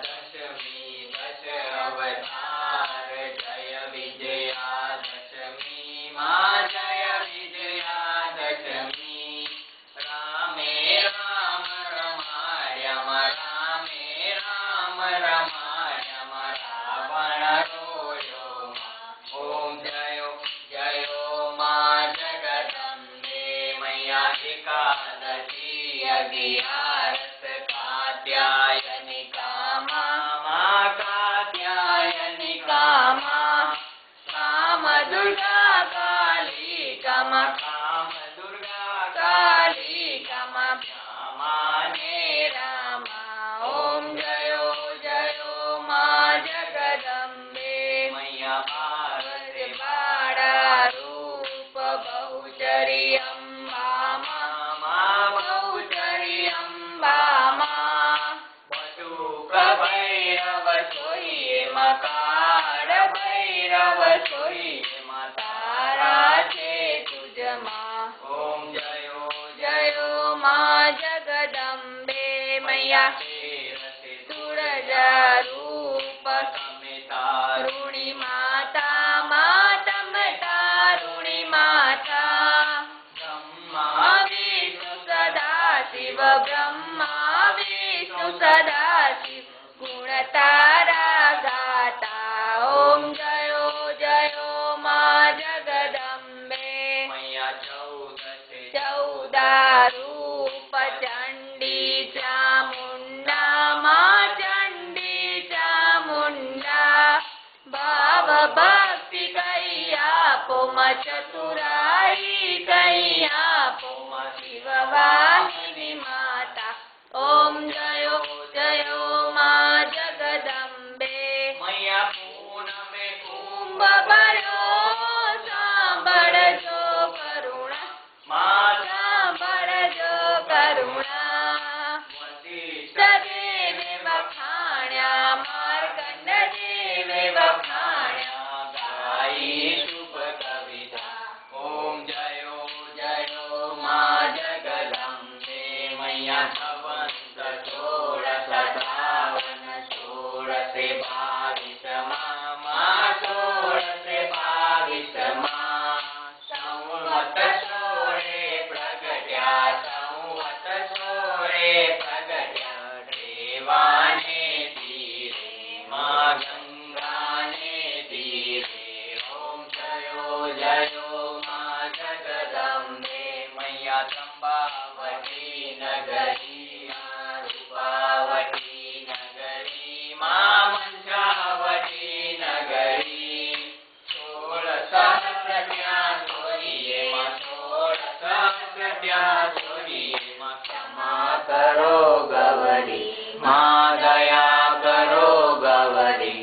दशमी दश अवतार जय विजयादशमी माँ जय विजयादशमी रामे राम रमायम रामे राम रमायम रावण रोयो ओम जयो जयो माँ जगदम्बे मैया एकादशी अगियारस कात्यायनिका माँ कात्यायनिका माँ काम दुर्गा काली कम काम दुर्गा काली कम श्यामाने रामा ओम जयो जयो माँ जगदम्बे मैया पार्वती बाड़ा रूप बहुचरी अम्बा माँ बहुचरी अम्बा माँ वटुक भैरव सोइए मकार भैरव सोइए तारा छे तुझ माँ ओम जयो जयो माँ जगदम्बे मैया सूरज रूप तमे तारुणी माता मातम तारुणी माता ब्रह्मा विष्णु सदा शिव ब्रह्मा विष्णु सदा शिव गुण तारा गाता ओम जयो जयो माँ जगदम्बे मैया चौदह रूप चंडी चामुंडा माँ चंडी चामुंडा भाव भक्ति कैया पोम चतुराई कैया पोम शिव वाहिनी माता ओम जयो जयो माँ जगदम्बे मैया पूनमे कुंभ भर्यो सांभळजो करुणा माँ सांभळजो करुणा वशिष्ठ देवे वखाण्या मार्कंड देवे वखाण्या गाई शुभ कविता ओम जयो जयो माँ जगदम्बे मैया संवत्स 1657 माँ 1622 माँ संवत सोळे प्रगट्या संवत सोळे प्रगट्या देवाने तीरे माँ गंगाने तीरे ओम जयो जयो माँ जगदम्बे मैया चंपावती नगरी रूपावती नगरी माँ मंचावती नगरी 16 सोइए माँ 16 सोइए माँ क्षमा करो गवरी माँ दया करो गवरी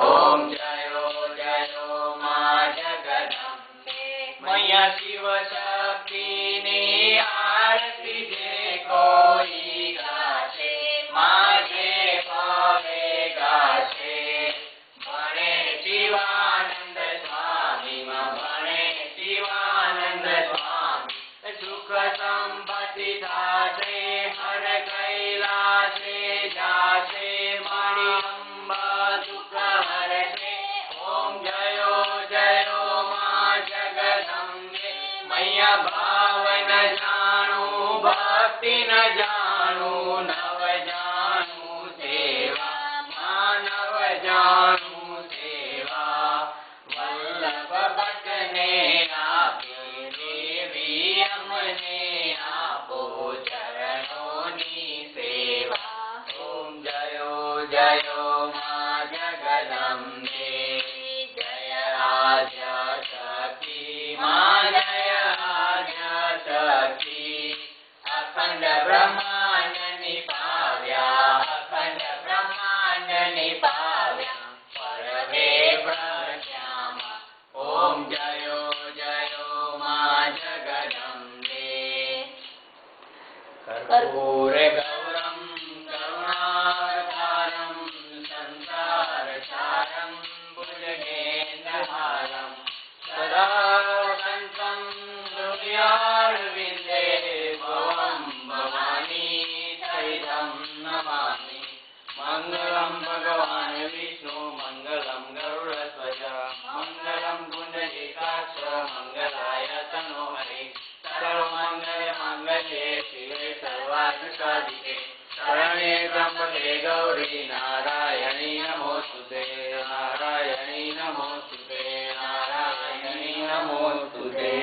ओम जयो जयो माँ जगदम्बे मैया शिव शक्ति ने आरती जे कोई गाशे माँ जे पावे गाशे भणे शिवानंद स्वामी माँ भणे शिवानंद स्वामी सुख संपत्ति दासे हर कैलासे जासे मणि अम्बा दुख हरसे ओम जयो जयो माँ जगदम्बे मैया भाव न जानू भक्ति न जानू नव जानू सेवा माँ नव जानू सेवा वल्लभ भट्ट ने आपे देवी अमने आपो चरणोनी सेवा ओम जयो जयो माँ जगदम्बे जय आद्य शक्ति माँ जय आद्य शक्ति अखंड ब्रह्मांड निपाव्या अखंड ब्रह्मांड निपाव्या परवे प्रश्यामा ओम जयो जयो माँ जगदम्बे कर्पूर गौरम करुणावतारम संसारसारम भुजगेन्द्रहारम सदा वसन्तं हृदयारविन्दे भवं भवानी सहितं नमामि मङ्गलं भगवान् विष्णु मङ्गलं गरुडध्वज मङ्गलं पुण्डरीकाक्ष मङ्गलाय तनोहरि सर्वमङ्गलमाङ्गल्ये शिवे सर्वार्थसाधिके शरण्ये त्र्यम्बके गौरी नारायणी नमोस्तुते नारायणी नमोस्तुते नारायणी नमोस्तुते।